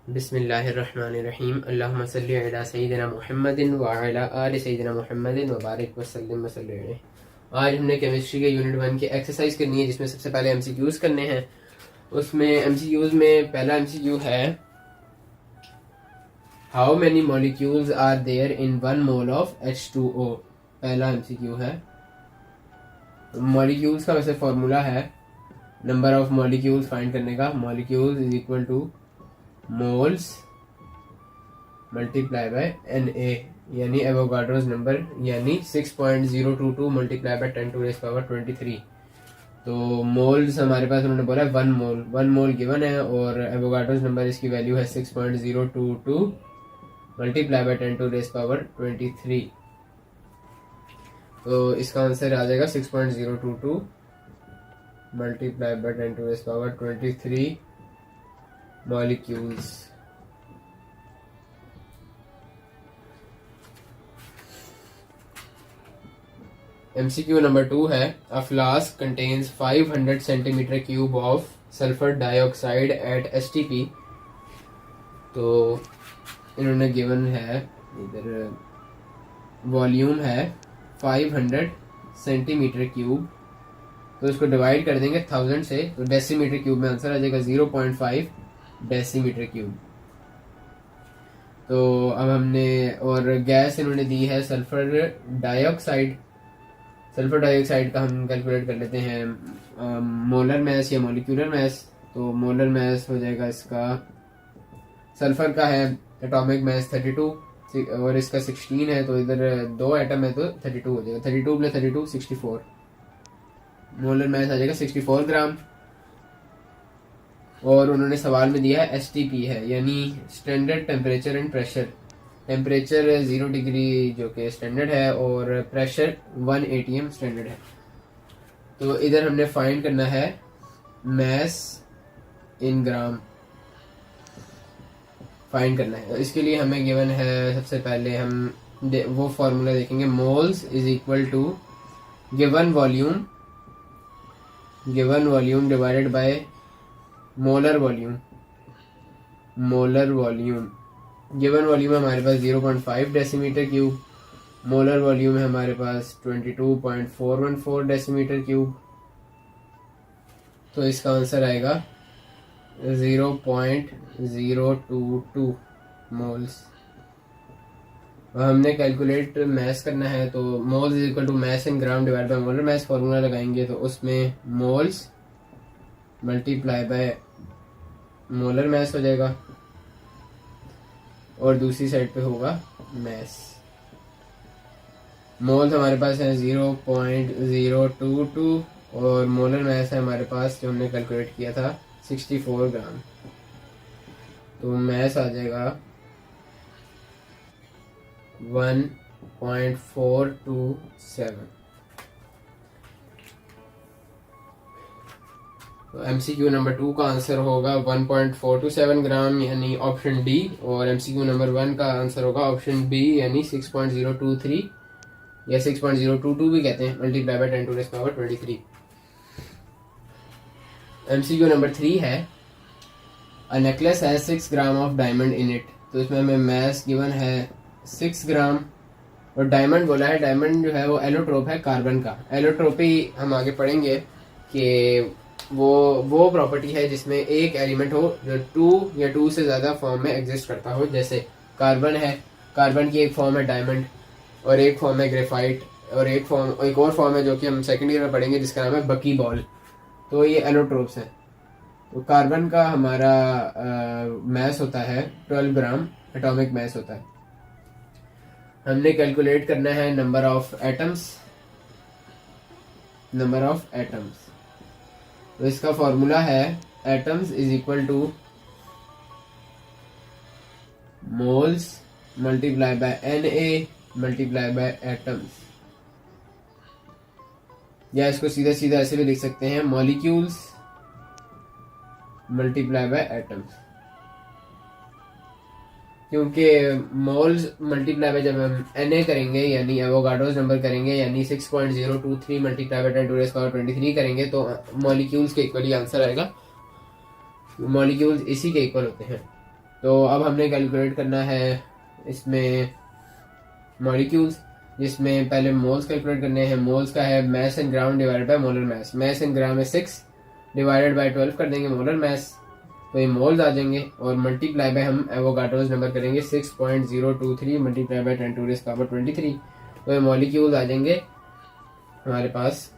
बिस्मिल्लाहिर्रहमानिर्रहीम। अल्लाहुम्मा सल्लि अला सय्यिदिना मुहम्मदिन व अला आलि सय्यिदिना मुहम्मदिन व बारिक व सल्लिम व सल्लि अलैहि। आज हमने केमिस्ट्री के यूनिट 1 की एक्सरसाइज करनी है, जिसमें सबसे पहले एमसीक्यूज करने हैं। उसमें एमसीक्यूज में पहला एमसीक्यू है, how many molecules are there in 1 mole of H2O। पहला एमसीक्यू है। मॉलिक्यूल्स का वैसे फॉर्मूला है नंबर ऑफ मॉलिक्यूल्स फाइंड करने का। Molecules is equal two moles multiply bye Na, यानी एवोगाड्रोस नंबर, यानी 6.022 मल्टीप्लाई बाय 10⁻23। तो मोल्स हमारे पास उन्होंने बोला 1 मोल गिवन है और एवोगाड्रोस नंबर इसकी वैल्यू है 6.022 मल्टीप्लाई बाय 10⁻23। तो इसका आंसर आ जाएगा 6.022 मल्टीप्लाई बाय 10⁻23 molecules। MCQ नंबर 2 है, a flask contains 500 centimetre cube of sulphur dioxide at STP। तो इन्होंने गिवन है, इधर वॉल्यूम है 500 सेंटीमीटर क्यूब, तो इसको डिवाइड कर देंगे 1000 से, तो डेसीमीटर क्यूब में आंसर आ जाएगा 0.5 डेसीमीटर क्यूब। तो अब हमने, और गैस इन्होंने दी है सल्फर डाइऑक्साइड। सल्फर डाइऑक्साइड का हम कैलकुलेट कर लेते हैं मोलर मैस या मॉलिक्यूलर मैस। तो मोलर मैस हो जाएगा इसका, सल्फर का है एटॉमिक मैस 32 और इसका 16 है, तो इधर 2 एटम है तो 32 हो जाएगा। 32 प्लस 32 64, मोलर मैस आ जाएगा 64 ग्राम। और उन्होंने सवाल में दिया है STP है, यानी standard temperature and pressure. Temperature 0 degree जो कि स्टैंडर्ड है और प्रेशर 1 atm स्टैंडर्ड है। तो इधर हमने फाइंड करना है मैस इन ग्राम फाइंड करना है। इसके लिए हमें गिवन है, सबसे पहले हम वो फॉर्मूला देखेंगे, moles is equal to given volume divided by molar volume. Given volume है हमारे पास 0.5 डेसीमीटर क्यूब, मोलर वॉल्यूम है हमारे पास 22.414 डेसीमीटर क्यूब। तो इसका आंसर आएगा 0.022 मोल्स। हमने कैलकुलेट मैस करना है, तो moles is equal to mass in gram divide by molar mass formula लगाएंगे, तो उसमें moles multiply by molar mass हो जाएगा और दूसरी साइड पे होगा मैस। मोल्स हमारे पास है 0.022 और मोलर मैस है हमारे पास, जो हमने कैलकुलेट किया था, 64 ग्राम। तो मैस आ जाएगा 1.427। तो MCQ नंबर 2 का आंसर होगा 1.427 ग्राम, यानी ऑप्शन डी। और MCQ नंबर 1 का आंसर होगा ऑप्शन बी, यानी 6.023 या 6.022 भी कहते हैं, मल्टीप्लाई बाय 10⁻23। MCQ नंबर 3 है, अ नेकलेस है 6 gram of diamond in it. तो इसमें हमें मैस गिवन है 6 ग्राम और डायमंड बोला है। डायमंड जो है वो एलोट्रोप है कार्बन का। एलोट्रोपी हम आगे पढ़ेंगे कि वो प्रॉपर्टी है जिसमें एक एलिमेंट हो जो 2 या 2 से ज़्यादा फॉर्म में एग्जिस्ट करता हो। जैसे कार्बन है, कार्बन की एक फॉर्म है डायमंड और एक फॉर्म है ग्रेफाइट और एक और फॉर्म है जो कि हम सेकेंड ईयर में पढ़ेंगे, जिसका नाम है बकी बॉल। तो ये एलोट्रोप्स हैं। तो कार्बन का हमारा मैस होता है 12 ग्राम, एटॉमिक मैस होता है। हमने कैलकुलेट करना है नंबर ऑफ एटम्स। तो इसका फॉर्मूला है atoms is equal two moles multiply bye Na multiply by atoms, या इसको सीधा सीधा ऐसे भी लिख सकते हैं, मॉलिक्यूल्स मल्टीप्लाई बाय एटम्स। क्योंकि मोल्स मल्टीप्लाई बाय जब हम Na करेंगे यानी एवोगाड्रोस नंबर करेंगे यानी 6.023 multiply by 10 to raise power 23 करेंगे तो मॉलिक्यूल्स के इक्वली आंसर आएगा। मॉलिक्यूल्स इसी के इक्वल होते हैं। तो अब हमने कैलकुलेट करना है इसमें मॉलिक्यूल्स, जिसमें पहले मोल्स कैलकुलेट करने हैं। मोल्स का है mass in gram divided by molar mass. Mass in gram में 6 डिवाइडेड बाय 12 कर देंगे मोलर मैस, तो ये मोल्स आ जाएंगे। और मल्टीप्लाई बाय हम एवोगाड्रोस नंबर करेंगे 6.023 multiply by 10 to raise power 23, तो ये मॉलिक्यूल्स आ जाएंगे हमारे पास।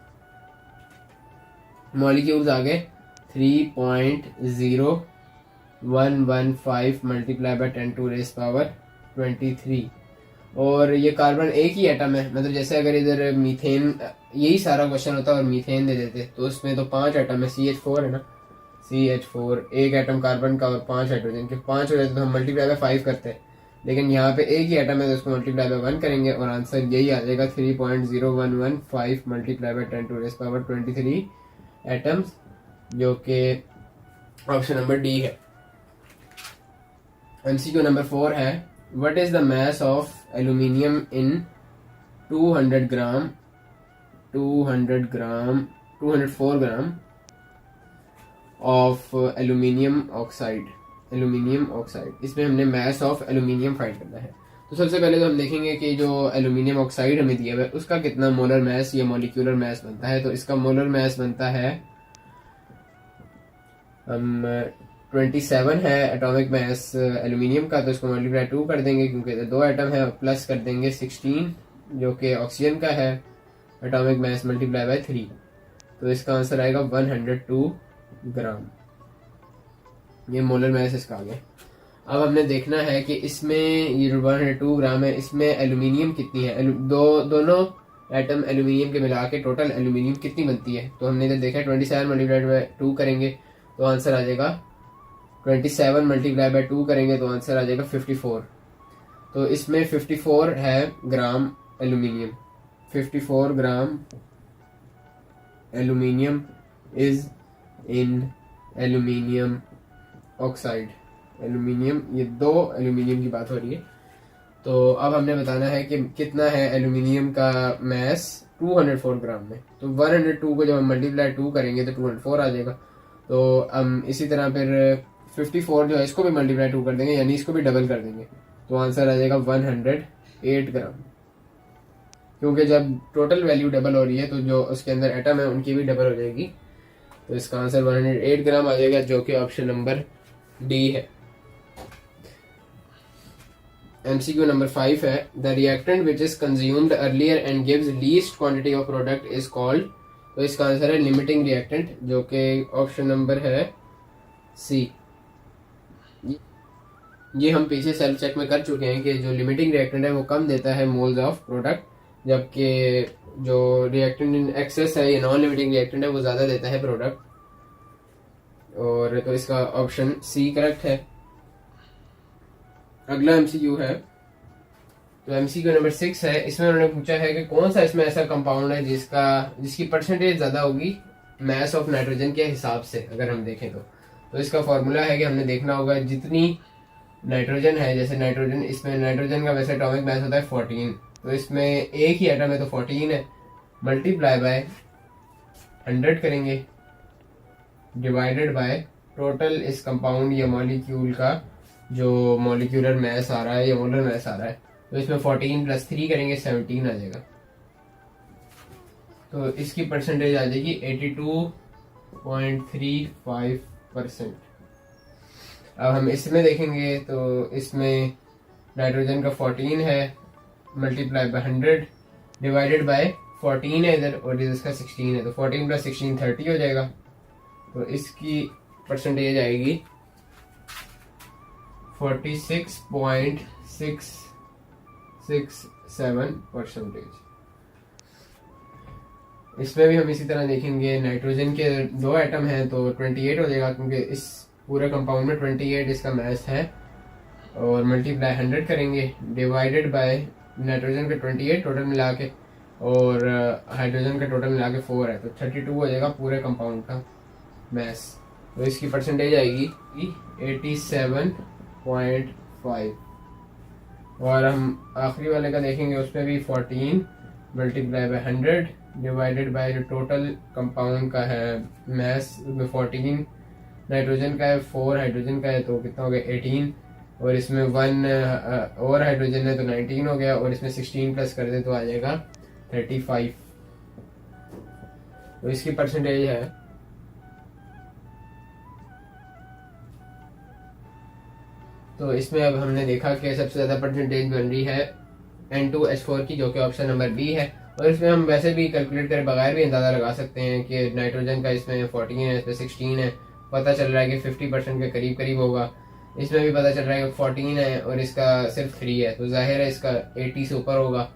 मॉलिक्यूल्स आ गए 3.0115 multiply by 10 to raise power 23। और ये कार्बन एक ही एटम है, मतलब जैसे अगर इधर मीथेन, यही सारा क्वेश्चन होता और मीथेन दे देते तो उसमें तो 5 एटम है, CH4 है ना, CH4 एक एटम कार्बन का और 5 हाइड्रोजन के, 5 हो जाते तो हम मल्टीप्लाई बाय 5 करते हैं, लेकिन यहाँ पे एक ही एटम है तो उसको मल्टीप्लाई बाय 1 करेंगे और आंसर यही आ जाएगा 3.0115 multiply by 10 to raise power 23 atoms, जो कि ऑप्शन नंबर डी है। MCQ नंबर 4 है, what is the mass of aluminium in 204 gram of aluminium oxide. Aluminium oxide, इसमें हमने मास ऑफ एल्यूमिनियम फाइंड करना है। तो सबसे पहले तो हम देखेंगे कि जो एल्यूमिनियम ऑक्साइड हमें दिया हुआ है उसका कितना मोलर मास या मॉलिक्यूलर मास बनता है। तो इसका मोलर मास बनता है 27 है एटॉमिक मास एल्यूमिनियम का, तो इसको मल्टीप्लाई 2 कर देंगे क्योंकि 2 एटम है, प्लस कर देंगे 16 जो कि ऑक्सीजन का है एटॉमिक मास मल्टीप्लाई बाय 3, तो इसका आंसर आएगा 102 ग्राम। ये मोलर मास इसका आ गया। अब हमने देखना है कि इसमें ये 102 ग्राम है, इसमें एल्यूमिनियम कितनी है, दोनों एटम एल्यूमिनियम के मिला के टोटल एल्यूमिनियम कितनी बनती है। तो हमने इधर देखा 27 मल्टीप्लाइड बाय 2 करेंगे तो आंसर आ जाएगा 27 मल्टीप्लाई बाय 2 करेंगे तो आंसर आ जाएगा 54। तो इसमें 54 है gram aluminium, 54 gram aluminium is in aluminium oxide. Aluminium, ये 2 एल्यूमिनियम की बात हो रही है। तो अब हमने बताना है कि कितना है एल्यूमिनियम का मास 204 ग्राम में। तो 102 को जब हम मल्टीप्लाई 2 करेंगे तो 204 आ जाएगा। तो हम इसी तरह फिर 54 जो है इसको भी मल्टीप्लाई 2 कर देंगे यानी इसको भी डबल कर देंगे, तो आंसर आ जाएगा 108 ग्राम। क्योंकि जब टोटल वैल्यू डबल हो रही है तो जो उसके अंदर एटम है उनकी भी डबल हो जाएगी, तो इसका आंसर 108 ग्राम आ जाएगा, जो कि ऑप्शन नंबर डी है। MCQ नंबर 5 है, the reactant which is consumed earlier and gives least quantity of product is called. तो इसका आंसर है लिमिटिंग रिएक्टेंट, जो कि ऑप्शन नंबर है सी। ये हम पीछे सेल्फ चेक में कर चुके हैं कि जो लिमिटिंग रिएक्टेंट है वो कम देता है मोल्स ऑफ प्रोडक्ट, जबकि जो रिएक्टेंट इन एक्सेस है या नॉन लिमिटिंग रिएक्टेंट है वो ज्यादा देता है प्रोडक्ट। और तो इसका ऑप्शन सी करेक्ट है। अगला MCQ है, तो MCQ नंबर 6 है, इसमें उन्होंने पूछा है कि कौन सा इसमें ऐसा कंपाउंड है जिसकी परसेंटेज ज्यादा होगी मास ऑफ नाइट्रोजन के हिसाब से। अगर हम देखें तो इसका फॉर्मूला है कि हमने देखना होगा जितनी नाइट्रोजन है, जैसे नाइट्रोजन, इसमें नाइट्रोजन का वैसे एटॉमिक मास होता है 14, तो इसमें एक ही एटम है तो 14 है, मल्टीप्लाई बाय 100 करेंगे डिवाइडेड बाय टोटल इस कंपाउंड या मॉलिक्यूल का जो मॉलिक्यूलर मास आ रहा है या मोलर मास आ रहा है, तो इसमें 14 + 3 करेंगे 17 आ जाएगा। तो इसकी परसेंटेज आ जाएगी 82.35%। अब हम इसमें देखेंगे तो इसमें नाइट्रोजन का 14 है मल्टीप्लाई बाय 100 डिवाइडेड बाय 14 है इधर और इसका 16 है, तो 14 + 16 30 हो जाएगा। तो इसकी परसेंटेज आएगी 46.667%। इसमें भी हम इसी तरह देखेंगे, नाइट्रोजन के 2 एटम हैं तो 28 हो जाएगा क्योंकि इस पूरे कंपाउंड में 28 इसका मास है, और मल्टीप्लाई 100 करेंगे डिवाइडेड बाय नाइट्रोजन के 28 टोटल मिला के और हाइड्रोजन का टोटल मिला के 4 है, तो 32 हो जाएगा पूरे कंपाउंड का मास। तो इसकी परसेंटेज आएगी 87.5। और हम आखिरी वाले का देखेंगे, उसमें भी 14 मल्टीप्लाई बाय 100 डिवाइडेड बाय जो टोटल कंपाउंड का है मैस, उसमें 14 नाइट्रोजन का है, 4 हाइड्रोजन का है, तो कितना हो गया 18, और इसमें 1 और हाइड्रोजन है तो 19 हो गया, और इसमें 16 प्लस कर दे तो आ जाएगा 35। तो इसकी परसेंटेज है तो इसमें अब हमने देखा कि सबसे ज़्यादा परसेंटेज बन रही है N2H4 की, जो कि ऑप्शन नंबर बी है। और इसमें हम वैसे भी कैलकुलेट करे बगैर भी अंदाज़ा लगा सकते हैं कि नाइट्रोजन का इसमें 14 है, इसमें 16 है, पता चल रहा है कि 50% के करीब करीब होगा। इसमें भी पता चल रहा है कि 14 है और इसका सिर्फ 3 है, तो जाहिर है इसका 80 से ऊपर होगा।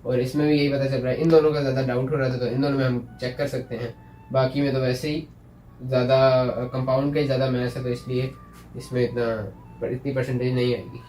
और इसमें भी यही पता चल रहा है। इन दोनों का ज़्यादा डाउट हो रहा था तो इन दोनों में हम चेक कर सकते हैं, बाकी में तो वैसे ही ज़्यादा कंपाउंड का ही ज़्यादा मैथ है, तो इसलिए इसमें इतनी परसेंटेज नहीं आएगी।